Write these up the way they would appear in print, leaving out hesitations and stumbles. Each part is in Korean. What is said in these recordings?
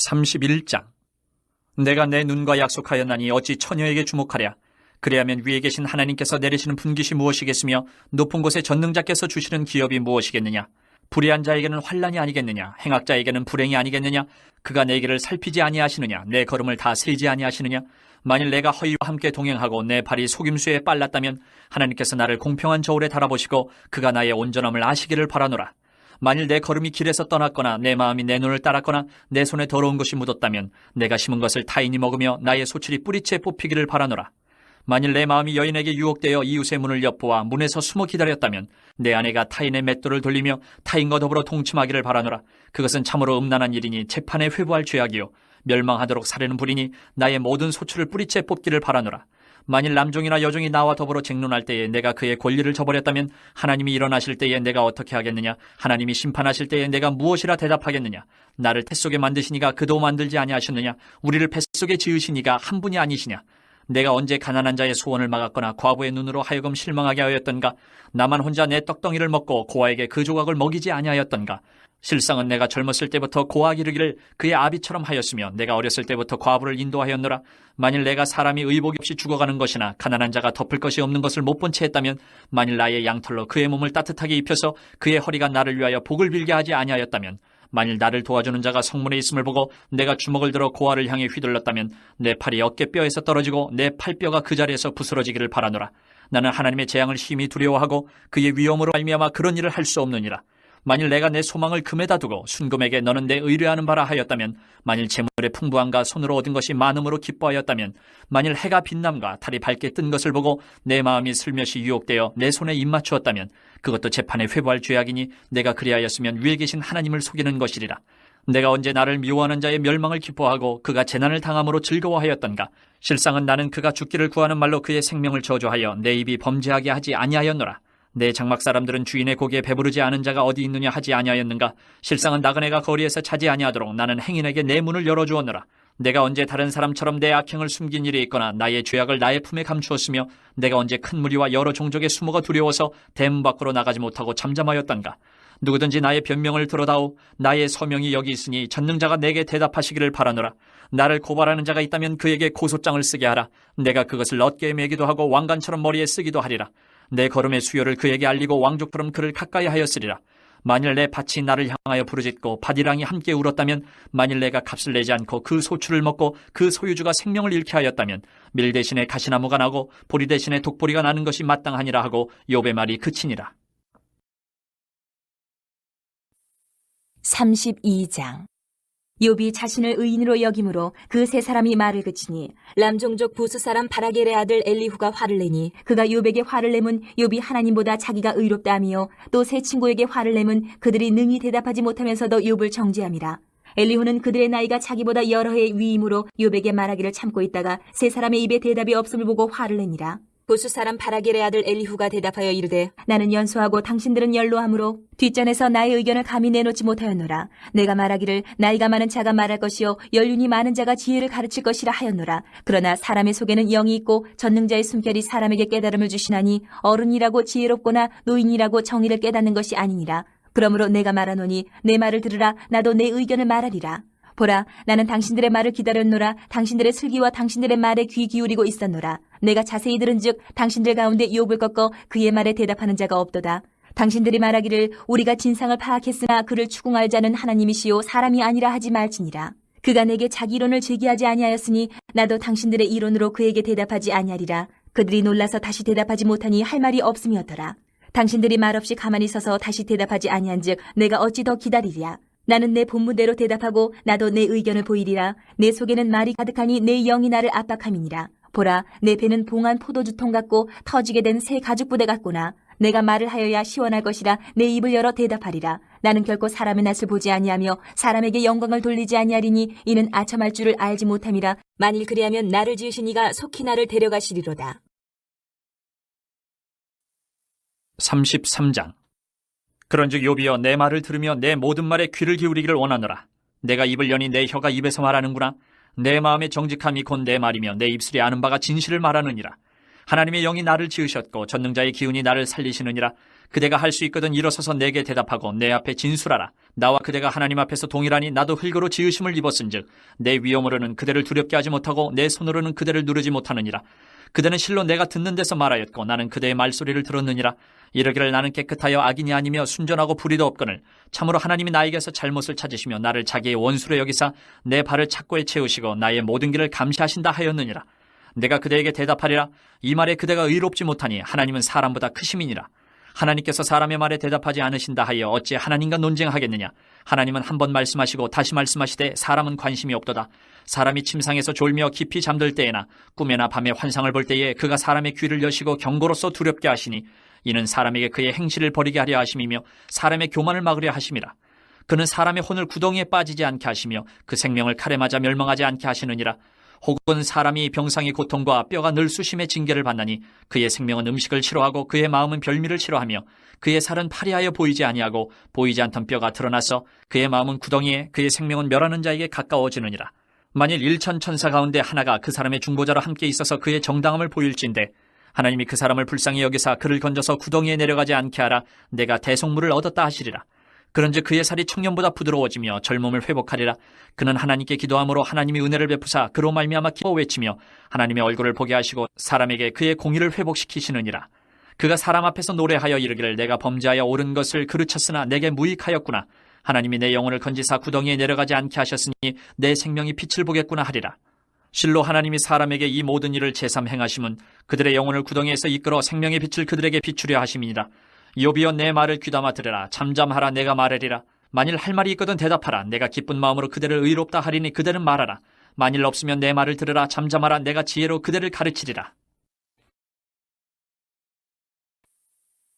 31장. 내가 내 눈과 약속하였나니 어찌 처녀에게 주목하랴. 그리하면 위에 계신 하나님께서 내리시는 분깃이 무엇이겠으며 높은 곳에 전능자께서 주시는 기업이 무엇이겠느냐. 불의한 자에게는 환난이 아니겠느냐. 행악자에게는 불행이 아니겠느냐. 그가 내 길을 살피지 아니하시느냐. 내 걸음을 다 세지 아니하시느냐. 만일 내가 허위와 함께 동행하고 내 발이 속임수에 빨랐다면 하나님께서 나를 공평한 저울에 달아보시고 그가 나의 온전함을 아시기를 바라노라. 만일 내 걸음이 길에서 떠났거나 내 마음이 내 눈을 따랐거나 내 손에 더러운 것이 묻었다면 내가 심은 것을 타인이 먹으며 나의 소출이 뿌리채 뽑히기를 바라노라. 만일 내 마음이 여인에게 유혹되어 이웃의 문을 엿보아 문에서 숨어 기다렸다면 내 아내가 타인의 맷돌을 돌리며 타인과 더불어 동침하기를 바라노라. 그것은 참으로 음란한 일이니 재판에 회부할 죄악이요 멸망하도록 사르는 불이니 나의 모든 소출을 뿌리채 뽑기를 바라노라. 만일 남종이나 여종이 나와 더불어 쟁론할 때에 내가 그의 권리를 저버렸다면 하나님이 일어나실 때에 내가 어떻게 하겠느냐. 하나님이 심판하실 때에 내가 무엇이라 대답하겠느냐. 나를 태 속에 만드시니가 그도 만들지 아니하셨느냐. 우리를 뱃속에 지으시니가 한 분이 아니시냐. 내가 언제 가난한 자의 소원을 막았거나 과부의 눈으로 하여금 실망하게 하였던가. 나만 혼자 내 떡덩이를 먹고 고아에게 그 조각을 먹이지 아니하였던가. 실상은 내가 젊었을 때부터 고아 기르기를 그의 아비처럼 하였으며 내가 어렸을 때부터 과부를 인도하였노라. 만일 내가 사람이 의복이 없이 죽어가는 것이나 가난한 자가 덮을 것이 없는 것을 못 본 채 했다면 만일 나의 양털로 그의 몸을 따뜻하게 입혀서 그의 허리가 나를 위하여 복을 빌게 하지 아니하였다면 만일 나를 도와주는 자가 성문에 있음을 보고 내가 주먹을 들어 고아를 향해 휘둘렀다면 내 팔이 어깨뼈에서 떨어지고 내 팔뼈가 그 자리에서 부스러지기를 바라노라. 나는 하나님의 재앙을 심히 두려워하고 그의 위엄으로 말미암아 그런 일을 할 수 없느니라. 만일 내가 내 소망을 금에다 두고 순금에게 너는 내 의뢰하는 바라 하였다면 만일 재물의 풍부함과 손으로 얻은 것이 많음으로 기뻐하였다면 만일 해가 빛남과 달이 밝게 뜬 것을 보고 내 마음이 슬며시 유혹되어 내 손에 입맞추었다면 그것도 재판에 회부할 죄악이니 내가 그리하였으면 위에 계신 하나님을 속이는 것이리라. 내가 언제 나를 미워하는 자의 멸망을 기뻐하고 그가 재난을 당함으로 즐거워하였던가. 실상은 나는 그가 죽기를 구하는 말로 그의 생명을 저주하여 내 입이 범죄하게 하지 아니하였노라. 내 장막 사람들은 주인의 고기에 배부르지 않은 자가 어디 있느냐 하지 아니하였는가. 실상은 나그네가 거리에서 차지 아니하도록 나는 행인에게 내 문을 열어주었노라. 내가 언제 다른 사람처럼 내 악행을 숨긴 일이 있거나 나의 죄악을 나의 품에 감추었으며 내가 언제 큰 무리와 여러 종족의 수모가 두려워서 대문 밖으로 나가지 못하고 잠잠하였던가. 누구든지 나의 변명을 들어다오. 나의 서명이 여기 있으니 전능자가 내게 대답하시기를 바라노라. 나를 고발하는 자가 있다면 그에게 고소장을 쓰게 하라. 내가 그것을 어깨에 매기도 하고 왕관처럼 머리에 쓰기도 하리라. 내 걸음의 수요를 그에게 알리고 왕족처럼 그를 가까이 하였으리라. 만일 내 밭이 나를 향하여 부르짖고 밭이랑이 함께 울었다면 만일 내가 값을 내지 않고 그 소출을 먹고 그 소유주가 생명을 잃게 하였다면 밀 대신에 가시나무가 나고 보리 대신에 독보리가 나는 것이 마땅하니라 하고 욥의 말이 그치니라. 32장. 욥이 자신을 의인으로 여김으로 그 세 사람이 말을 그치니 람종족 부스 사람 바라겔의 아들 엘리후가 화를 내니 그가 욥에게 화를 내면 욥이 하나님보다 자기가 의롭다 하며 또 세 친구에게 화를 내면 그들이 능히 대답하지 못하면서도 욥을 정죄함이라. 엘리후는 그들의 나이가 자기보다 여러 해 위임으로 욥에게 말하기를 참고 있다가 세 사람의 입에 대답이 없음을 보고 화를 내니라. 부스 사람 바라겔의 아들 엘리후가 대답하여 이르되 나는 연소하고 당신들은 연로하므로 뒷전에서 나의 의견을 감히 내놓지 못하였노라. 내가 말하기를 나이가 많은 자가 말할 것이요 연륜이 많은 자가 지혜를 가르칠 것이라 하였노라. 그러나 사람의 속에는 영이 있고 전능자의 숨결이 사람에게 깨달음을 주시나니 어른이라고 지혜롭거나 노인이라고 정의를 깨닫는 것이 아니니라. 그러므로 내가 말하노니 내 말을 들으라. 나도 내 의견을 말하리라. 보라, 나는 당신들의 말을 기다렸노라. 당신들의 슬기와 당신들의 말에 귀 기울이고 있었노라. 내가 자세히 들은즉 당신들 가운데 욥을 꺾어 그의 말에 대답하는 자가 없도다. 당신들이 말하기를 우리가 진상을 파악했으나 그를 추궁할 자는 하나님이시요 사람이 아니라 하지 말지니라. 그가 내게 자기 이론을 제기하지 아니하였으니 나도 당신들의 이론으로 그에게 대답하지 아니하리라. 그들이 놀라서 다시 대답하지 못하니 할 말이 없음이었더라. 당신들이 말없이 가만히 서서 다시 대답하지 아니한즉 내가 어찌 더 기다리랴. 나는 내 본문대로 대답하고 나도 내 의견을 보이리라. 내 속에는 말이 가득하니 내 영이 나를 압박함이니라. 보라, 내 배는 봉한 포도주통 같고 터지게 된 새 가죽부대 같구나. 내가 말을 하여야 시원할 것이라 내 입을 열어 대답하리라. 나는 결코 사람의 낯을 보지 아니하며 사람에게 영광을 돌리지 아니하리니 이는 아첨할 줄을 알지 못함이라. 만일 그리하면 나를 지으신 이가 속히 나를 데려가시리로다. 33장. 그런즉 욥이여 내 말을 들으며 내 모든 말에 귀를 기울이기를 원하노라. 내가 입을 여니 내 혀가 입에서 말하는구나. 내 마음의 정직함이 곧 내 말이며 내 입술이 아는 바가 진실을 말하느니라. 하나님의 영이 나를 지으셨고 전능자의 기운이 나를 살리시느니라. 그대가 할 수 있거든 일어서서 내게 대답하고 내 앞에 진술하라. 나와 그대가 하나님 앞에서 동일하니 나도 흙으로 지으심을 입었은즉 내 위엄으로는 그대를 두렵게 하지 못하고 내 손으로는 그대를 누르지 못하느니라. 그대는 실로 내가 듣는 데서 말하였고 나는 그대의 말소리를 들었느니라. 이르기를 나는 깨끗하여 악인이 아니며 순전하고 불의도 없거늘 참으로 하나님이 나에게서 잘못을 찾으시며 나를 자기의 원수로 여기사 내 발을 착고에 채우시고 나의 모든 길을 감시하신다 하였느니라. 내가 그대에게 대답하리라. 이 말에 그대가 의롭지 못하니 하나님은 사람보다 크심이니라. 하나님께서 사람의 말에 대답하지 않으신다 하여 어찌 하나님과 논쟁하겠느냐. 하나님은 한 번 말씀하시고 다시 말씀하시되 사람은 관심이 없도다. 사람이 침상에서 졸며 깊이 잠들 때에나 꿈에나 밤에 환상을 볼 때에 그가 사람의 귀를 여시고 경고로서 두렵게 하시니 이는 사람에게 그의 행실을 버리게 하려 하심이며 사람의 교만을 막으려 하심이라. 그는 사람의 혼을 구덩이에 빠지지 않게 하시며 그 생명을 칼에 맞아 멸망하지 않게 하시느니라. 혹은 사람이 병상의 고통과 뼈가 늘 수심의 징계를 받나니 그의 생명은 음식을 싫어하고 그의 마음은 별미를 싫어하며 그의 살은 파리하여 보이지 아니하고 보이지 않던 뼈가 드러나서 그의 마음은 구덩이에 그의 생명은 멸하는 자에게 가까워지느니라. 만일 일천 천사 가운데 하나가 그 사람의 중보자로 함께 있어서 그의 정당함을 보일진대 하나님이 그 사람을 불쌍히 여기사 그를 건져서 구덩이에 내려가지 않게 하라. 내가 대속물을 얻었다 하시리라. 그런즉 그의 살이 청년보다 부드러워지며 젊음을 회복하리라. 그는 하나님께 기도함으로 하나님이 은혜를 베푸사 그로 말미암아 기뻐 외치며 하나님의 얼굴을 보게 하시고 사람에게 그의 공의를 회복시키시느니라. 그가 사람 앞에서 노래하여 이르기를 내가 범죄하여 옳은 것을 그르쳤으나 내게 무익하였구나. 하나님이 내 영혼을 건지사 구덩이에 내려가지 않게 하셨으니 내 생명이 빛을 보겠구나 하리라. 실로 하나님이 사람에게 이 모든 일을 제삼 행하심은 그들의 영혼을 구덩이에서 이끌어 생명의 빛을 그들에게 비추려 하심이니라. 욥이여 내 말을 귀담아 들으라. 잠잠하라. 내가 말하리라. 만일 할 말이 있거든 대답하라. 내가 기쁜 마음으로 그대를 의롭다 하리니 그대는 말하라. 만일 없으면 내 말을 들으라. 잠잠하라. 내가 지혜로 그대를 가르치리라.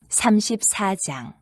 34장.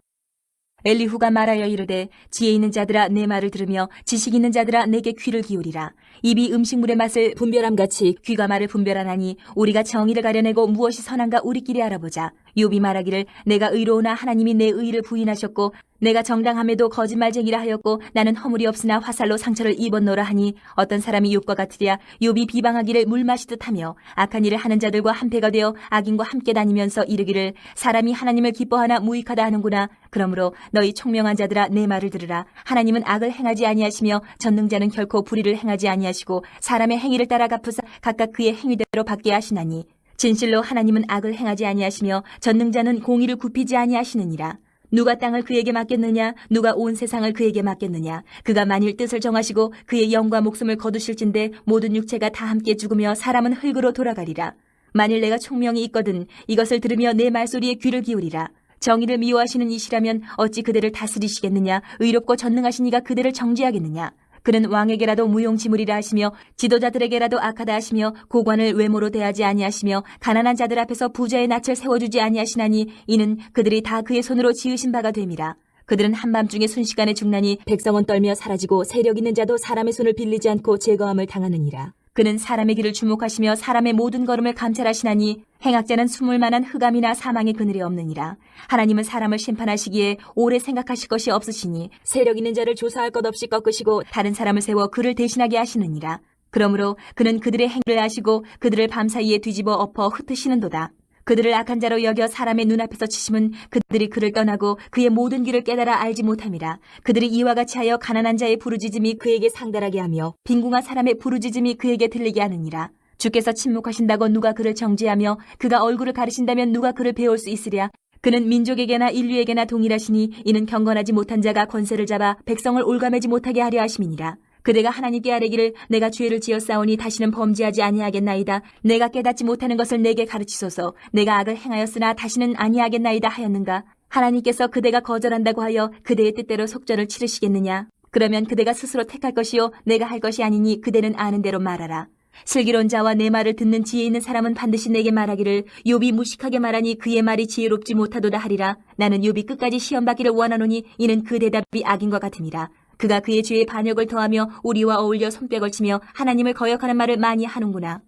엘리후가 말하여 이르되 지혜 있는 자들아 내 말을 들으며 지식 있는 자들아 내게 귀를 기울이라. 입이 음식물의 맛을 분별함같이 귀가 말을 분별하나니 우리가 정의를 가려내고 무엇이 선한가 우리끼리 알아보자. 욥이 말하기를 내가 의로우나 하나님이 내 의를 부인하셨고 내가 정당함에도 거짓말쟁이라 하였고 나는 허물이 없으나 화살로 상처를 입었노라 하니 어떤 사람이 욥과 같으랴. 욥이 비방하기를 물 마시듯 하며 악한 일을 하는 자들과 한패가 되어 악인과 함께 다니면서 이르기를 사람이 하나님을 기뻐하나 무익하다 하는구나. 그러므로 너희 총명한 자들아 내 말을 들으라. 하나님은 악을 행하지 아니하시며 전능자는 결코 불의를 행하지 아니하시고 사람의 행위를 따라 갚으사 각각 그의 행위대로 받게 하시나니 진실로 하나님은 악을 행하지 아니하시며 전능자는 공의를 굽히지 아니하시느니라. 누가 땅을 그에게 맡겼느냐? 누가 온 세상을 그에게 맡겼느냐? 그가 만일 뜻을 정하시고 그의 영과 목숨을 거두실진대 모든 육체가 다 함께 죽으며 사람은 흙으로 돌아가리라. 만일 내가 총명이 있거든 이것을 들으며 내 말소리에 귀를 기울이라. 정의를 미워하시는 이시라면 어찌 그대를 다스리시겠느냐? 의롭고 전능하신 이가 그대를 정죄하겠느냐? 그는 왕에게라도 무용지물이라 하시며 지도자들에게라도 악하다 하시며 고관을 외모로 대하지 아니하시며 가난한 자들 앞에서 부자의 낯을 세워주지 아니하시나니 이는 그들이 다 그의 손으로 지으신 바가 됨이라. 그들은 한밤중에 순식간에 죽나니 백성은 떨며 사라지고 세력 있는 자도 사람의 손을 빌리지 않고 제거함을 당하느니라. 그는 사람의 길을 주목하시며 사람의 모든 걸음을 감찰하시나니 행악자는 숨을 만한 흑암이나 사망의 그늘에 없느니라. 하나님은 사람을 심판하시기에 오래 생각하실 것이 없으시니 세력 있는 자를 조사할 것 없이 꺾으시고 다른 사람을 세워 그를 대신하게 하시느니라. 그러므로 그는 그들의 행위를 아시고 그들을 밤사이에 뒤집어 엎어 흩으시는도다. 그들을 악한 자로 여겨 사람의 눈앞에서 치심은 그들이 그를 떠나고 그의 모든 길을 깨달아 알지 못함이라. 그들이 이와 같이 하여 가난한 자의 부르짖음이 그에게 상달하게 하며 빈궁한 사람의 부르짖음이 그에게 들리게 하느니라. 주께서 침묵하신다고 누가 그를 정죄하며 그가 얼굴을 가리신다면 누가 그를 배울 수 있으랴. 그는 민족에게나 인류에게나 동일하시니 이는 경건하지 못한 자가 권세를 잡아 백성을 올가매지 못하게 하려 하심이니라. 그대가 하나님께 아뢰기를 내가 죄를 지었사오니 다시는 범죄하지 아니하겠나이다. 내가 깨닫지 못하는 것을 내게 가르치소서. 내가 악을 행하였으나 다시는 아니하겠나이다 하였는가. 하나님께서 그대가 거절한다고 하여 그대의 뜻대로 속전을 치르시겠느냐. 그러면 그대가 스스로 택할 것이요 내가 할 것이 아니니 그대는 아는 대로 말하라. 슬기로운 자와 내 말을 듣는 지혜 있는 사람은 반드시 내게 말하기를 욥이 무식하게 말하니 그의 말이 지혜롭지 못하도다 하리라. 나는 욥이 끝까지 시험받기를 원하노니 이는 그 대답이 악인과 같음이라. 그가 그의 죄에 반역을 더하며 우리와 어울려 손뼉을 치며 하나님을 거역하는 말을 많이 하는구나.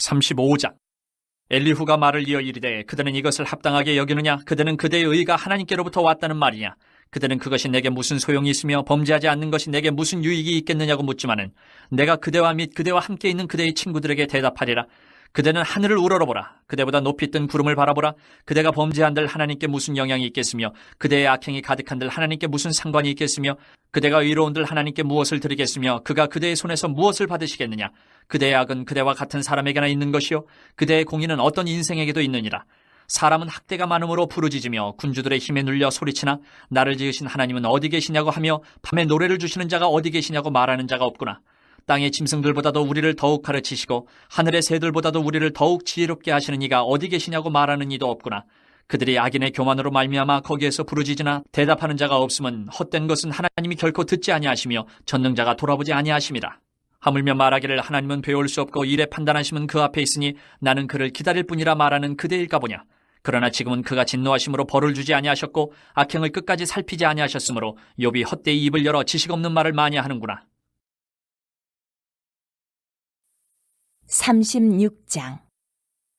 35장. 엘리후가 말을 이어 이르되 그들은 이것을 합당하게 여기느냐? 그들은 그대의 의가 하나님께로부터 왔다는 말이냐? 그들은 그것이 내게 무슨 소용이 있으며 범죄하지 않는 것이 내게 무슨 유익이 있겠느냐고 묻지만은 내가 그대와 및 그대와 함께 있는 그대의 친구들에게 대답하리라. 그대는 하늘을 우러러보라. 그대보다 높이 뜬 구름을 바라보라. 그대가 범죄한들 하나님께 무슨 영향이 있겠으며 그대의 악행이 가득한들 하나님께 무슨 상관이 있겠으며 그대가 의로운들 하나님께 무엇을 드리겠으며 그가 그대의 손에서 무엇을 받으시겠느냐. 그대의 악은 그대와 같은 사람에게나 있는 것이요 그대의 공의는 어떤 인생에게도 있느니라. 사람은 학대가 많음으로 부르짖으며 군주들의 힘에 눌려 소리치나 나를 지으신 하나님은 어디 계시냐고 하며 밤에 노래를 주시는 자가 어디 계시냐고 말하는 자가 없구나. 땅의 짐승들보다도 우리를 더욱 가르치시고 하늘의 새들보다도 우리를 더욱 지혜롭게 하시는 이가 어디 계시냐고 말하는 이도 없구나. 그들이 악인의 교만으로 말미암아 거기에서 부르짖으나 대답하는 자가 없음은 헛된 것은 하나님이 결코 듣지 아니하시며 전능자가 돌아보지 아니하심이라. 하물며 말하기를 하나님은 배울 수 없고 일에 판단하심은 그 앞에 있으니 나는 그를 기다릴 뿐이라 말하는 그대일까 보냐. 그러나 지금은 그가 진노하심으로 벌을 주지 아니하셨고 악행을 끝까지 살피지 아니하셨으므로 욥이 헛되이 입을 열어 지식 없는 말을 많이 하는구나. 36장.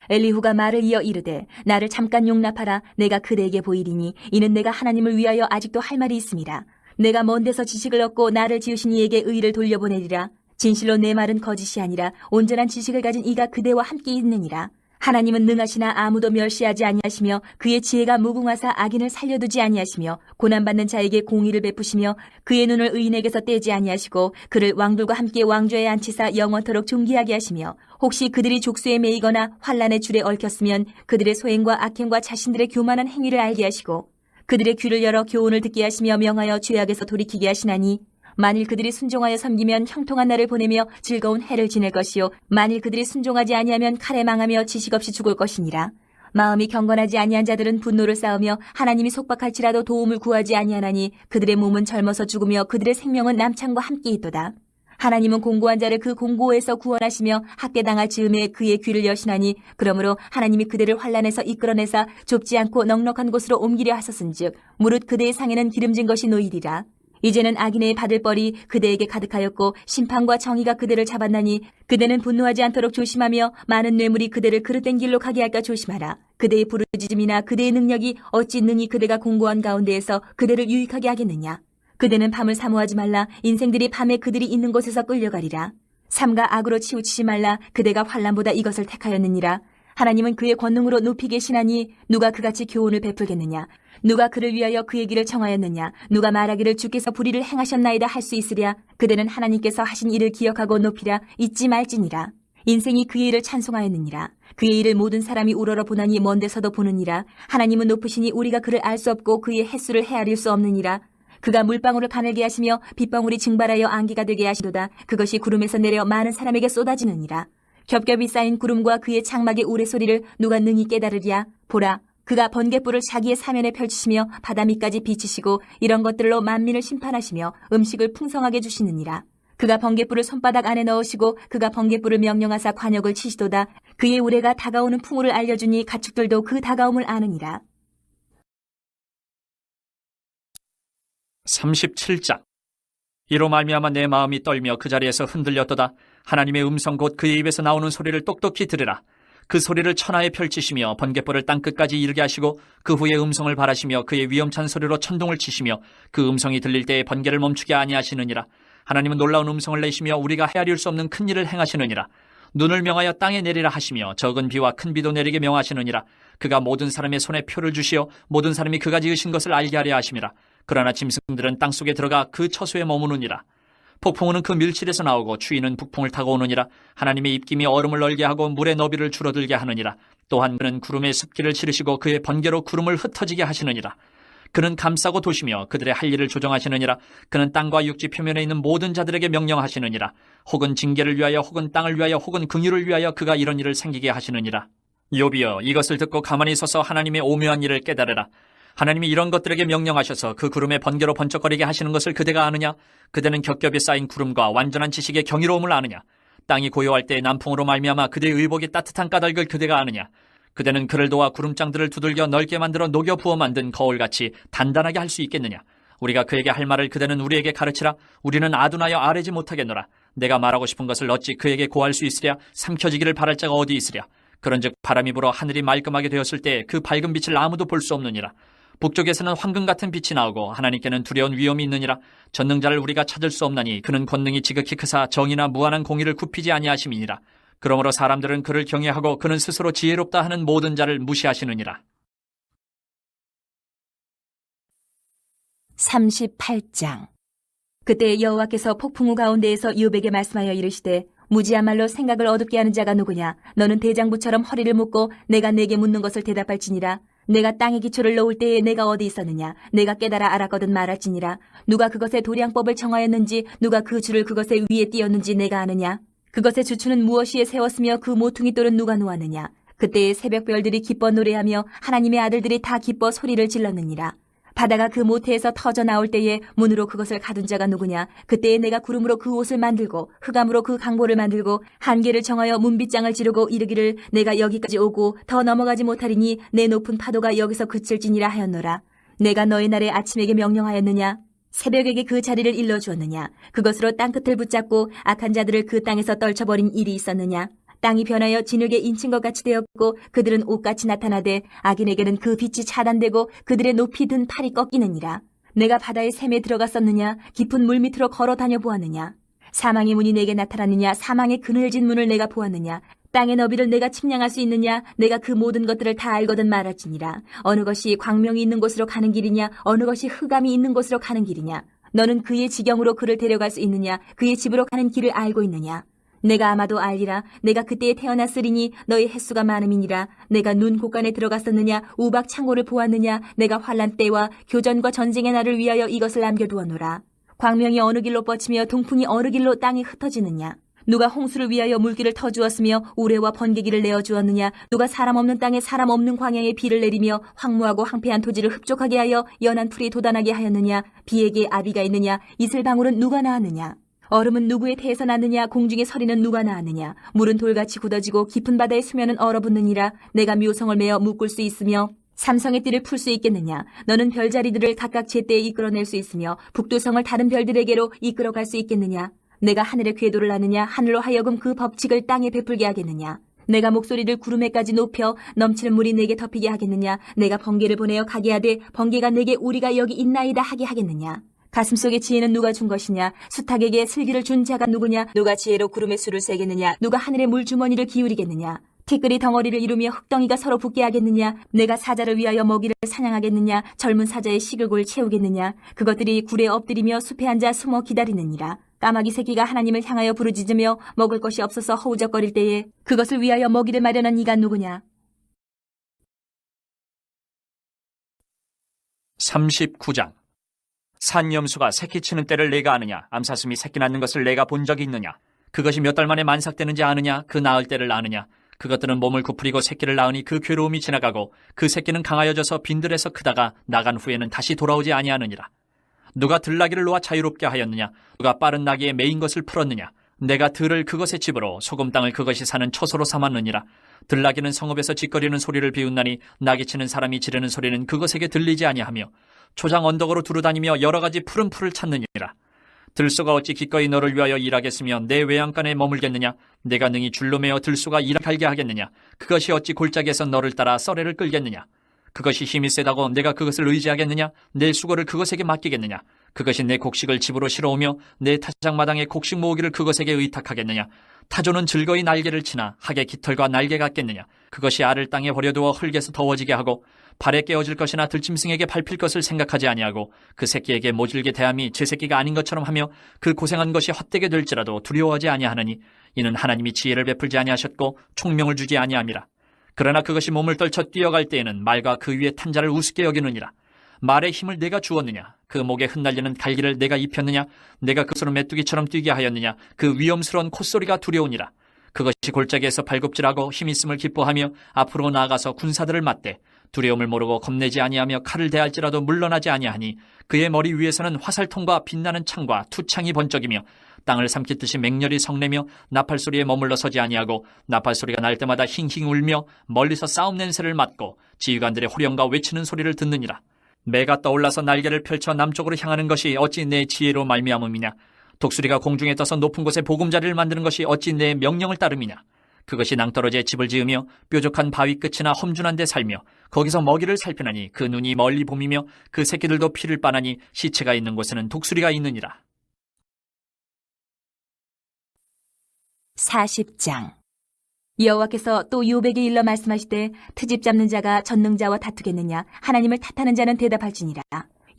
엘리후가 말을 이어 이르되 나를 잠깐 용납하라. 내가 그대에게 보이리니 이는 내가 하나님을 위하여 아직도 할 말이 있습니다. 내가 먼 데서 지식을 얻고 나를 지으신 이에게 의를 돌려보내리라. 진실로 내 말은 거짓이 아니라 온전한 지식을 가진 이가 그대와 함께 있느니라. 하나님은 능하시나 아무도 멸시하지 아니하시며 그의 지혜가 무궁하사 악인을 살려두지 아니하시며 고난받는 자에게 공의를 베푸시며 그의 눈을 의인에게서 떼지 아니하시고 그를 왕들과 함께 왕좌에 앉히사 영원토록 존귀하게 하시며 혹시 그들이 족수에 매이거나 환난의 줄에 얽혔으면 그들의 소행과 악행과 자신들의 교만한 행위를 알게 하시고 그들의 귀를 열어 교훈을 듣게 하시며 명하여 죄악에서 돌이키게 하시나니 만일 그들이 순종하여 섬기면 형통한 날을 보내며 즐거운 해를 지낼 것이요 만일 그들이 순종하지 아니하면 칼에 망하며 지식 없이 죽을 것이니라. 마음이 경건하지 아니한 자들은 분노를 쌓으며 하나님이 속박할지라도 도움을 구하지 아니하나니 그들의 몸은 젊어서 죽으며 그들의 생명은 남창과 함께 있도다. 하나님은 공고한 자를 그 공고에서 구원하시며 학대당할 즈음에 그의 귀를 여시나니 그러므로 하나님이 그들을 환난에서 이끌어내사 좁지 않고 넉넉한 곳으로 옮기려 하셨은즉 무릇 그대의 상에는 기름진 것이 놓이리라. 이제는 악인의 받을 벌이 그대에게 가득하였고 심판과 정의가 그대를 잡았나니 그대는 분노하지 않도록 조심하며 많은 뇌물이 그대를 그릇된 길로 가게 할까 조심하라. 그대의 부르짖음이나 그대의 능력이 어찌 능히 그대가 공고한 가운데에서 그대를 유익하게 하겠느냐. 그대는 밤을 사모하지 말라. 인생들이 밤에 그들이 있는 곳에서 끌려가리라. 삼가 악으로 치우치지 말라. 그대가 환난보다 이것을 택하였느니라. 하나님은 그의 권능으로 높이 계시나니 누가 그같이 교훈을 베풀겠느냐. 누가 그를 위하여 그의 길을 청하였느냐. 누가 말하기를 주께서 불의를 행하셨나이다 할 수 있으랴. 그대는 하나님께서 하신 일을 기억하고 높이라. 잊지 말지니라. 인생이 그의 일을 찬송하였느니라. 그의 일을 모든 사람이 우러러 보나니 먼 데서도 보느니라. 하나님은 높으시니 우리가 그를 알 수 없고 그의 횟수를 헤아릴 수 없느니라. 그가 물방울을 가늘게 하시며 빗방울이 증발하여 안개가 되게 하시도다. 그것이 구름에서 내려 많은 사람에게 쏟아지느니라. 겹겹이 쌓인 구름과 그의 장막의 우레소리를 누가 능히 깨달으랴. 보라, 그가 번갯불을 자기의 사면에 펼치시며 바다 밑까지 비치시고 이런 것들로 만민을 심판하시며 음식을 풍성하게 주시느니라. 그가 번갯불을 손바닥 안에 넣으시고 그가 번갯불을 명령하사 관역을 치시도다. 그의 우레가 다가오는 풍우를 알려주니 가축들도 그 다가옴을 아느니라. 37장. 이로 말미암아 내 마음이 떨며 그 자리에서 흔들렸도다. 하나님의 음성 곧 그의 입에서 나오는 소리를 똑똑히 들으라. 그 소리를 천하에 펼치시며 번갯불을 땅끝까지 이르게 하시고 그 후에 음성을 발하시며 그의 위험찬 소리로 천둥을 치시며 그 음성이 들릴 때에 번개를 멈추게 아니하시느니라. 하나님은 놀라운 음성을 내시며 우리가 헤아릴 수 없는 큰 일을 행하시느니라. 눈을 명하여 땅에 내리라 하시며 적은 비와 큰 비도 내리게 명하시느니라. 그가 모든 사람의 손에 표를 주시어 모든 사람이 그가 지으신 것을 알게 하려 하심이라. 그러나 짐승들은 땅속에 들어가 그 처소에 머무느니라. 폭풍우는 그 밀실에서 나오고 추위는 북풍을 타고 오느니라. 하나님의 입김이 얼음을 얼게 하고 물의 너비를 줄어들게 하느니라. 또한 그는 구름의 습기를 치르시고 그의 번개로 구름을 흩어지게 하시느니라. 그는 감싸고 도시며 그들의 할 일을 조정하시느니라. 그는 땅과 육지 표면에 있는 모든 자들에게 명령하시느니라. 혹은 징계를 위하여 혹은 땅을 위하여 혹은 긍휼을 위하여 그가 이런 일을 생기게 하시느니라. 욥이여, 이것을 듣고 가만히 서서 하나님의 오묘한 일을 깨달으라. 하나님이 이런 것들에게 명령하셔서 그 구름의 번개로 번쩍거리게 하시는 것을 그대가 아느냐? 그대는 겹겹이 쌓인 구름과 완전한 지식의 경이로움을 아느냐? 땅이 고요할 때 남풍으로 말미암아 그대의 의복이 따뜻한 까닭을 그대가 아느냐? 그대는 그를 도와 구름장들을 두들겨 넓게 만들어 녹여 부어 만든 거울같이 단단하게 할 수 있겠느냐? 우리가 그에게 할 말을 그대는 우리에게 가르치라. 우리는 아둔하여 아뢰지 못하겠노라. 내가 말하고 싶은 것을 어찌 그에게 고할 수 있으랴? 삼켜지기를 바랄 자가 어디 있으랴? 그런즉 바람이 불어 하늘이 말끔하게 되었을 때 그 밝은 빛을 아무도 볼 수 없느니라. 북쪽에서는 황금 같은 빛이 나오고 하나님께는 두려운 위험이 있느니라. 전능자를 우리가 찾을 수 없나니 그는 권능이 지극히 크사 정의나 무한한 공의를 굽히지 아니하심이니라. 그러므로 사람들은 그를 경외하고 그는 스스로 지혜롭다 하는 모든 자를 무시하시느니라. 38장. 그때 여호와께서 폭풍우 가운데에서 욥에게 말씀하여 이르시되 무지한 말로 생각을 어둡게 하는 자가 누구냐? 너는 대장부처럼 허리를 묶고 내가 내게 묻는 것을 대답할지니라. 내가 땅의 기초를 놓을 때에 내가 어디 있었느냐? 내가 깨달아 알았거든 말할지니라. 누가 그것의 도량법을 정하였는지 누가 그 줄을 그것의 위에 띄었는지 내가 아느냐? 그것의 주추는 무엇이에 세웠으며 그 모퉁이 돌은 누가 놓았느냐? 그때의 새벽별들이 기뻐 노래하며 하나님의 아들들이 다 기뻐 소리를 질렀느니라. 바다가 그 모태에서 터져 나올 때에 문으로 그것을 가둔 자가 누구냐? 그때에 내가 구름으로 그 옷을 만들고 흑암으로 그 강보를 만들고 한계를 정하여 문빗장을 지르고 이르기를 내가 여기까지 오고 더 넘어가지 못하리니 내 높은 파도가 여기서 그칠지니라 하였노라. 내가 너희 날에 아침에게 명령하였느냐? 새벽에게 그 자리를 일러주었느냐? 그것으로 땅끝을 붙잡고 악한 자들을 그 땅에서 떨쳐버린 일이 있었느냐? 땅이 변하여 진흙에 인친 것 같이 되었고 그들은 옷같이 나타나되 악인에게는 그 빛이 차단되고 그들의 높이 든 팔이 꺾이느니라. 내가 바다의 샘에 들어갔었느냐? 깊은 물 밑으로 걸어 다녀 보았느냐? 사망의 문이 내게 나타났느냐? 사망의 그늘진 문을 내가 보았느냐? 땅의 너비를 내가 측량할 수 있느냐? 내가 그 모든 것들을 다 알거든 말할지니라. 어느 것이 광명이 있는 곳으로 가는 길이냐? 어느 것이 흑암이 있는 곳으로 가는 길이냐? 너는 그의 지경으로 그를 데려갈 수 있느냐? 그의 집으로 가는 길을 알고 있느냐? 내가 아마도 알리라. 내가 그때에 태어났으리니 너희 횟수가 많음이니라. 내가 눈 곳간에 들어갔었느냐? 우박 창고를 보았느냐? 내가 환란 때와 교전과 전쟁의 날을 위하여 이것을 남겨두었노라. 광명이 어느 길로 뻗치며 동풍이 어느 길로 땅이 흩어지느냐? 누가 홍수를 위하여 물길을 터주었으며 우레와 번개기를 내어주었느냐? 누가 사람 없는 땅에 사람 없는 광야에 비를 내리며 황무하고 황폐한 토지를 흡족하게 하여 연한 풀이 돋아나게 하였느냐? 비에게 아비가 있느냐? 이슬방울은 누가 낳았느냐? 얼음은 누구의 태에서 났느냐? 공중의 서리는 누가 낳았느냐? 물은 돌같이 굳어지고 깊은 바다의 수면은 얼어붙느니라. 내가 묘성을 메어 묶을 수 있으며 삼성의 띠를 풀 수 있겠느냐? 너는 별자리들을 각각 제때에 이끌어낼 수 있으며 북두성을 다른 별들에게로 이끌어갈 수 있겠느냐? 내가 하늘의 궤도를 아느냐? 하늘로 하여금 그 법칙을 땅에 베풀게 하겠느냐? 내가 목소리를 구름에까지 높여 넘치는 물이 내게 덮이게 하겠느냐? 내가 번개를 보내어 가게 하되 번개가 내게 우리가 여기 있나이다 하게 하겠느냐? 가슴속에 지혜는 누가 준 것이냐? 수탉에게 슬기를 준 자가 누구냐? 누가 지혜로 구름의 수를 세겠느냐? 누가 하늘의 물주머니를 기울이겠느냐? 티끌이 덩어리를 이루며 흙덩이가 서로 붙게 하겠느냐? 내가 사자를 위하여 먹이를 사냥하겠느냐? 젊은 사자의 식욕을 채우겠느냐? 그것들이 굴에 엎드리며 숲에 앉아 숨어 기다리느니라. 까마귀 새끼가 하나님을 향하여 부르짖으며 먹을 것이 없어서 허우적거릴 때에 그것을 위하여 먹이를 마련한 이가 누구냐? 39장. 산염수가 새끼 치는 때를 내가 아느냐? 암사슴이 새끼 낳는 것을 내가 본 적이 있느냐? 그것이 몇 달 만에 만삭되는지 아느냐? 그 낳을 때를 아느냐? 그것들은 몸을 구부리고 새끼를 낳으니 그 괴로움이 지나가고 그 새끼는 강하여져서 빈들에서 크다가 나간 후에는 다시 돌아오지 아니하느니라. 누가 들나귀를 놓아 자유롭게 하였느냐? 누가 빠른 나귀에 매인 것을 풀었느냐? 내가 들을 그것의 집으로 소금 땅을 그것이 사는 처소로 삼았느니라. 들나귀는 성읍에서 짓거리는 소리를 비웃나니 나귀치는 사람이 지르는 소리는 그것에게 들리지 아니하며 초장 언덕으로 두루다니며 여러 가지 푸른 풀을 찾느니라. 들소가 어찌 기꺼이 너를 위하여 일하겠으며 내 외양간에 머물겠느냐? 내가 능히 줄로 매어 들소가 일하게 하겠느냐? 그것이 어찌 골짜기에서 너를 따라 썰애를 끌겠느냐? 그것이 힘이 세다고 내가 그것을 의지하겠느냐? 내 수고를 그것에게 맡기겠느냐? 그것이 내 곡식을 집으로 실어오며 내 타작마당에 곡식 모으기를 그것에게 의탁하겠느냐? 타조는 즐거이 날개를 치나 학의 깃털과 날개 같겠느냐? 그것이 알을 땅에 버려두어 흙에서 더워지게 하고 발에 깨어질 것이나 들짐승에게 밟힐 것을 생각하지 아니하고 그 새끼에게 모질게 대함이 제 새끼가 아닌 것처럼 하며 그 고생한 것이 헛되게 될지라도 두려워하지 아니하느니 이는 하나님이 지혜를 베풀지 아니하셨고 총명을 주지 아니함이라. 그러나 그것이 몸을 떨쳐 뛰어갈 때에는 말과 그 위에 탄 자를 우습게 여기느니라. 말의 힘을 내가 주었느냐? 그 목에 흩날리는 갈기를 내가 입혔느냐? 내가 그것으로 메뚜기처럼 뛰게 하였느냐? 그 위험스러운 콧소리가 두려우니라. 그것이 골짜기에서 발굽질하고 힘있음을 기뻐하며 앞으로 나아가서 군사들을 맞대 두려움을 모르고 겁내지 아니하며 칼을 대할지라도 물러나지 아니하니 그의 머리 위에서는 화살통과 빛나는 창과 투창이 번쩍이며 땅을 삼키듯이 맹렬히 성내며 나팔소리에 머물러 서지 아니하고 나팔소리가 날 때마다 힝힝 울며 멀리서 싸움 냄새를 맡고 지휘관들의 호령과 외치는 소리를 듣느니라. 매가 떠올라서 날개를 펼쳐 남쪽으로 향하는 것이 어찌 내 지혜로 말미암음이냐? 독수리가 공중에 떠서 높은 곳에 보금자리를 만드는 것이 어찌 내 명령을 따름이냐? 그것이 낭떠러지에 집을 지으며 뾰족한 바위 끝이나 험준한 데 살며 거기서 먹이를 살피나니 그 눈이 멀리 봄이며 그 새끼들도 피를 빠나니 시체가 있는 곳에는 독수리가 있느니라. 40장. 여호와께서 또 욥에게 일러 말씀하시되 트집 잡는 자가 전능자와 다투겠느냐 하나님을 탓하는 자는 대답할지니라.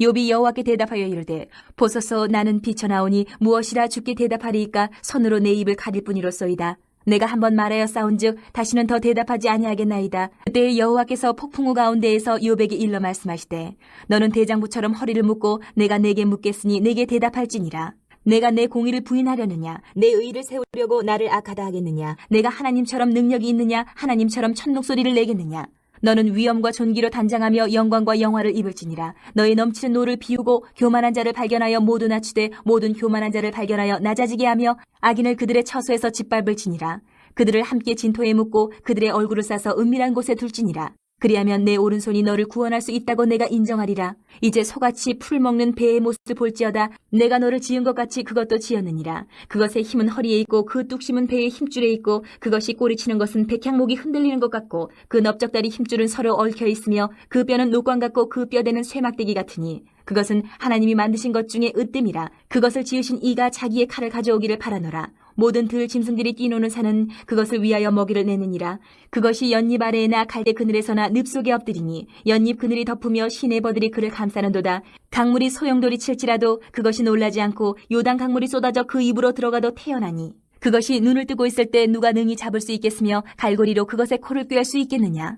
욥이 여호와께 대답하여 이르되 보소서 나는 비쳐나오니 무엇이라 주께 대답하리이까 손으로 내 입을 가릴 뿐이로소이다. 내가 한번 말하여 싸운즉 다시는 더 대답하지 아니하겠나이다. 그때 여호와께서 폭풍우 가운데에서 욥에게 일러 말씀하시되 너는 대장부처럼 허리를 묶고 내가 내게 묻겠으니 내게 대답할지니라. 내가 내 공의를 부인하려느냐 내 의를 세우려고 나를 악하다 하겠느냐 내가 하나님처럼 능력이 있느냐 하나님처럼 천목소리를 내겠느냐 너는 위엄과 존귀로 단장하며 영광과 영화를 입을지니라. 너의 넘치는 노를 비우고 교만한 자를 발견하여 모두 낮추되 모든 교만한 자를 발견하여 낮아지게 하며 악인을 그들의 처소에서 짓밟을지니라. 그들을 함께 진토에 묻고 그들의 얼굴을 싸서 은밀한 곳에 둘지니라. 그리하면 내 오른손이 너를 구원할 수 있다고 내가 인정하리라. 이제 소같이 풀 먹는 배의 모습을 볼지어다. 내가 너를 지은 것 같이 그것도 지었느니라. 그것의 힘은 허리에 있고 그 뚝심은 배의 힘줄에 있고 그것이 꼬리치는 것은 백향목이 흔들리는 것 같고 그 넓적다리 힘줄은 서로 얽혀 있으며 그 뼈는 녹광 같고 그 뼈대는 쇠막대기 같으니 그것은 하나님이 만드신 것 중에 으뜸이라. 그것을 지으신 이가 자기의 칼을 가져오기를 바라노라. 모든 들 짐승들이 뛰노는 산은 그것을 위하여 먹이를 내느니라. 그것이 연잎 아래에나 갈대 그늘에서나 늪 속에 엎드리니 연잎 그늘이 덮으며 시내버들이 그를 감싸는도다. 강물이 소용돌이 칠지라도 그것이 놀라지 않고 요단 강물이 쏟아져 그 입으로 들어가도 태어나니 그것이 눈을 뜨고 있을 때 누가 능히 잡을 수 있겠으며 갈고리로 그것의 코를 꿰할 수 있겠느냐.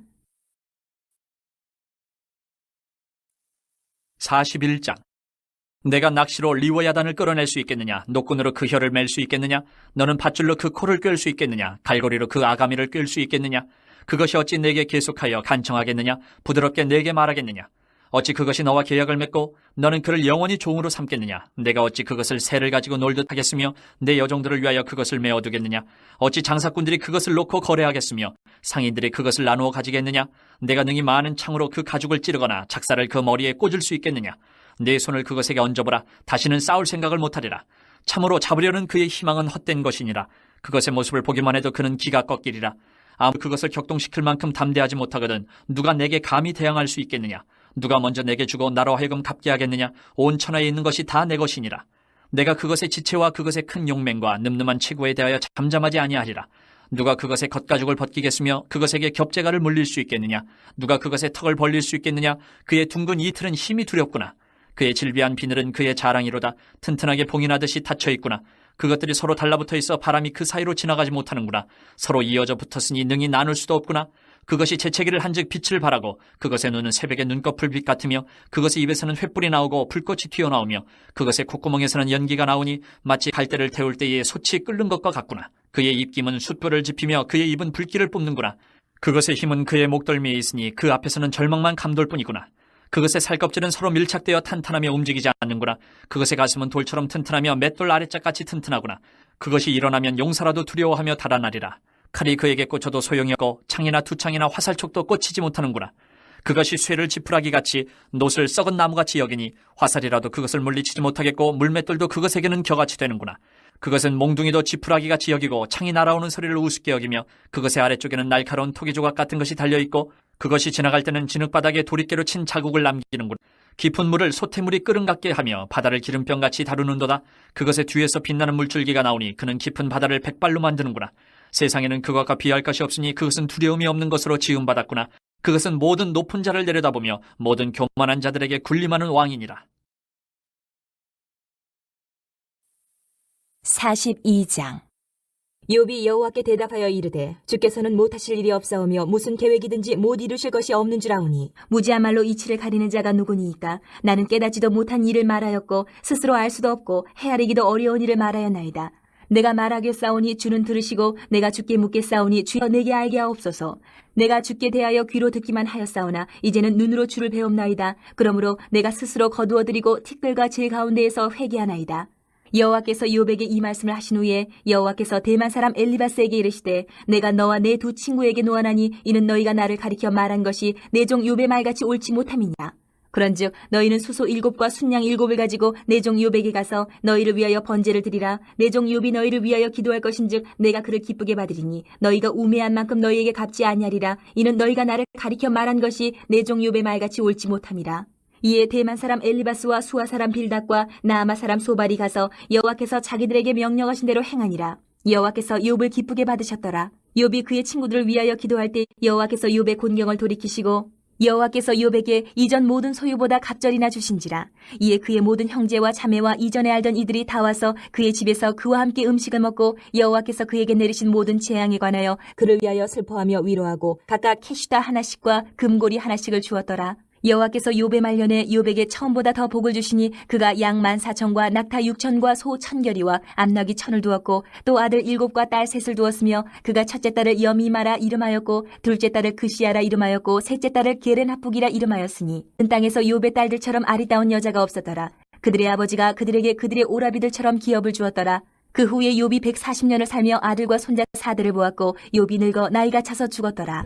41장. 내가 낚시로 리워야단을 끌어낼 수 있겠느냐? 노끈으로 그 혀를 맬 수 있겠느냐? 너는 밧줄로 그 코를 꿰을 수 있겠느냐? 갈고리로 그 아가미를 꿰을 수 있겠느냐? 그것이 어찌 내게 계속하여 간청하겠느냐? 부드럽게 내게 말하겠느냐? 어찌 그것이 너와 계약을 맺고 너는 그를 영원히 종으로 삼겠느냐? 내가 어찌 그것을 새를 가지고 놀듯 하겠으며 내 여종들을 위하여 그것을 메어두겠느냐? 어찌 장사꾼들이 그것을 놓고 거래하겠으며 상인들이 그것을 나누어 가지겠느냐? 내가 능히 많은 창으로 그 가죽을 찌르거나 작사를 그 머리에 꽂을 수 있겠느냐? 내 손을 그것에게 얹어보라. 다시는 싸울 생각을 못하리라. 참으로 잡으려는 그의 희망은 헛된 것이니라. 그것의 모습을 보기만 해도 그는 기가 꺾이리라. 아무 그것을 격동시킬 만큼 담대하지 못하거든 누가 내게 감히 대항할 수 있겠느냐? 누가 먼저 내게 주고 나로 하여금 갚게 하겠느냐? 온 천하에 있는 것이 다 내 것이니라. 내가 그것의 지체와 그것의 큰 용맹과 늠름한 체구에 대하여 잠잠하지 아니하리라. 누가 그것의 겉가죽을 벗기겠으며 그것에게 겹재가를 물릴 수 있겠느냐? 누가 그것의 턱을 벌릴 수 있겠느냐? 그의 둥근 이틀은 힘이 두렵구나. 그의 질비한 비늘은 그의 자랑이로다. 튼튼하게 봉인하듯이 닫혀 있구나. 그것들이 서로 달라붙어 있어 바람이 그 사이로 지나가지 못하는구나. 서로 이어져 붙었으니 능히 나눌 수도 없구나. 그것이 재채기를 한즉 빛을 발하고 그것의 눈은 새벽의 눈꺼풀빛 같으며 그것의 입에서는 횃불이 나오고 불꽃이 튀어나오며 그것의 콧구멍에서는 연기가 나오니 마치 갈대를 태울 때에 솥이 끓는 것과 같구나. 그의 입김은 숯불을 지피며 그의 입은 불길을 뿜는구나. 그것의 힘은 그의 목덜미에 있으니 그 앞에서는 절망만 감돌 뿐이구나. 그것의 살껍질은 서로 밀착되어 탄탄하며 움직이지 않는구나. 그것의 가슴은 돌처럼 튼튼하며 맷돌 아래짝같이 튼튼하구나. 그것이 일어나면 용사라도 두려워하며 달아나리라. 칼이 그에게 꽂혀도 소용이 없고 창이나 두창이나 화살촉도 꽂히지 못하는구나. 그것이 쇠를 지푸라기같이 놋을 썩은 나무같이 여기니 화살이라도 그것을 물리치지 못하겠고 물맷돌도 그것에게는 겨같이 되는구나. 그것은 몽둥이도 지푸라기같이 여기고 창이 날아오는 소리를 우습게 여기며 그것의 아래쪽에는 날카로운 토기조각 같은 것이 달려있고 그것이 지나갈 때는 진흙바닥에 도리깨로 친 자국을 남기는구나. 깊은 물을 솥태물이 끓음 같게 하며 바다를 기름병같이 다루는도다. 그것의 뒤에서 빛나는 물줄기가 나오니 그는 깊은 바다를 백발로 만드는구나. 세상에는 그것과 비할 것이 없으니 그것은 두려움이 없는 것으로 지음받았구나. 그것은 모든 높은 자를 내려다보며 모든 교만한 자들에게 군림하는 왕이니라. 42장. 욥이 여호와께 대답하여 이르되 주께서는 못하실 일이 없사오며 무슨 계획이든지 못 이루실 것이 없는 줄 아오니 무지한 말로 이치를 가리는 자가 누구니이까. 나는 깨닫지도 못한 일을 말하였고 스스로 알 수도 없고 헤아리기도 어려운 일을 말하였나이다. 내가 말하겠사오니 주는 들으시고 내가 주께 묻겠사오니 주여 내게 알게 하옵소서. 내가 주께 대하여 귀로 듣기만 하였사오나 이제는 눈으로 주를 배움나이다. 그러므로 내가 스스로 거두어드리고 티끌과 질 가운데에서 회개하나이다. 여호와께서 욥에게 이 말씀을 하신 후에 여호와께서 대만 사람 엘리바스에게 이르시되 내가 너와 내 두 친구에게 노하나니 이는 너희가 나를 가리켜 말한 것이 내 종 욥의 말같이 옳지 못함이냐. 그런즉 너희는 수소 7과 순양 7을 가지고 내 종 욥에게 가서 너희를 위하여 번제를 드리라. 내 종 욥이 너희를 위하여 기도할 것인즉 내가 그를 기쁘게 받으리니 너희가 우매한 만큼 너희에게 갚지 아니하리라. 이는 너희가 나를 가리켜 말한 것이 내 종 욥의 말같이 옳지 못함이라. 이에 대만 사람 엘리바스와 수아 사람 빌닷과 나아마 사람 소발이 가서 여호와께서 자기들에게 명령하신 대로 행하니라. 여호와께서 욥을 기쁘게 받으셨더라. 욥이 그의 친구들을 위하여 기도할 때 여호와께서 욥의 곤경을 돌이키시고 여호와께서 욥에게 이전 모든 소유보다 갑절이나 주신지라. 이에 그의 모든 형제와 자매와 이전에 알던 이들이 다 와서 그의 집에서 그와 함께 음식을 먹고 여호와께서 그에게 내리신 모든 재앙에 관하여 그를 위하여 슬퍼하며 위로하고 각각 캐슈다 하나씩과 금고리 하나씩을 주었더라. 여호와께서 욥의 말년에 욥에게 처음보다 더 복을 주시니 그가 양 14,000과 낙타 6,000과 소 1,000결이와 암나귀 1,000을 두었고 또 아들 7과 딸 3을 두었으며 그가 첫째 딸을 여미마라 이름하였고 둘째 딸을 그시아라 이름하였고 셋째 딸을 게렌하북이라 이름하였으니 은 땅에서 욥의 딸들처럼 아리따운 여자가 없었더라. 그들의 아버지가 그들에게 그들의 오라비들처럼 기업을 주었더라. 그 후에 욥이 140년을 살며 아들과 손자 4대를 보았고 욥이 늙어 나이가 차서 죽었더라.